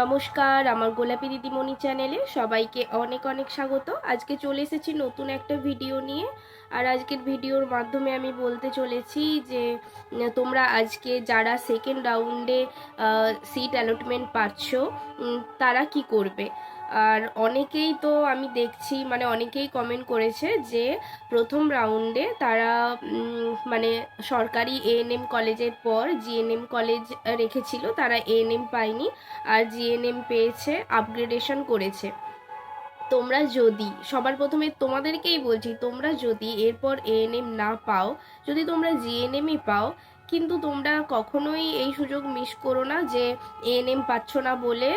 নমস্কার, আমার গোলাপী দিদিমণি চ্যানেলে সবাইকে অনেক অনেক স্বাগত। আজকে চলে এসেছি নতুন একটা ভিডিও নিয়ে। আর আজকের ভিডিওর মাধ্যমে আমি বলতে চলেছি যে তোমরা আজকে যারা সেকেন্ড রাউন্ডে সিট অ্যালটমেন্ট পাচ্ছ তারা কি করবে। আর অনেকেই তো আমি দেখছি, মানে অনেকেই কমেন্ট করেছে যে প্রথম রাউন্ডে তারা মানে সরকারি এএনএম কলেজের পর জিএনএম কলেজ রেখেছিল, তারা এএনএম পায়নি আর জিএনএম পেয়েছে, আপগ্রেডেশন করেছে। তোমরা যদি সবার প্রথমে তোমাদেরকেই বলছি, তোমরা যদি এরপর এএনএম না পাও, যদি তোমরা জিএনএমই পাও, কিন্তু তোমরা কখনোই এই সুযোগ মিস করো না যে এএনএম পাচ্ছ না বলে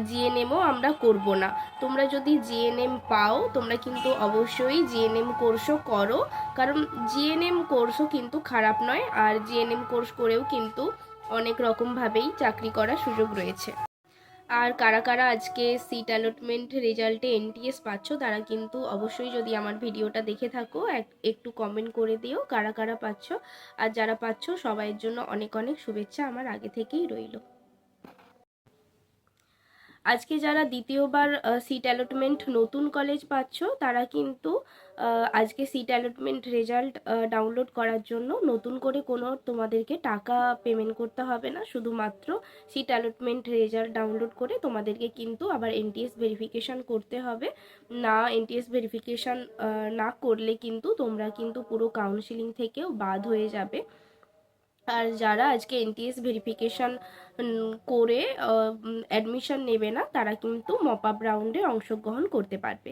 জিএনএমও আমরা করব না। তোমরা যদি জিএনএম পাও তোমরা কিন্তু অবশ্যই জিএনএম কোর্সও করো, কারণ জিএনএম কোর্সও কিন্তু খারাপ নয়, আর জিএনএম কোর্স করেও কিন্তু অনেক রকমভাবেই চাকরি করার সুযোগ রয়েছে। আর কারা কারা আজকে সিট অ্যালটমেন্ট রেজাল্টে এনটিএস পাচ্ছ তারা কিন্তু অবশ্যই, যদি আমার ভিডিওটা দেখে থাকো, একটু কমেন্ট করে দিও কারা কারা পাচ্ছ। আর যারা পাচ্ছ সবাইয়ের জন্য অনেক অনেক শুভেচ্ছা আমার আগে থেকেই রইল। আজকে যারা দ্বিতীয়বার সিট অ্যালটমেন্ট নতুন কলেজ পাচ্ছ তারা কিন্তু আজকে সিট অ্যালটমেন্ট রেজাল্ট ডাউনলোড করার জন্য নতুন করে কোনো তোমাদেরকে টাকা পেমেন্ট করতে হবে না। শুধুমাত্র সিট অ্যালটমেন্ট রেজাল্ট ডাউনলোড করে তোমাদেরকে কিন্তু আবার এনটিএস ভেরিফিকেশান করতে হবে। না, এনটিএস ভেরিফিকেশান না করলে কিন্তু তোমরা কিন্তু পুরো কাউন্সিলিং থেকেও বাদ হয়ে যাবে। আর যারা আজকে এনটিএস ভেরিফিকেশান করে অ্যাডমিশন নেবে না তারা কিন্তু মপ আপ রাউন্ডে অংশগ্রহণ করতে পারবে।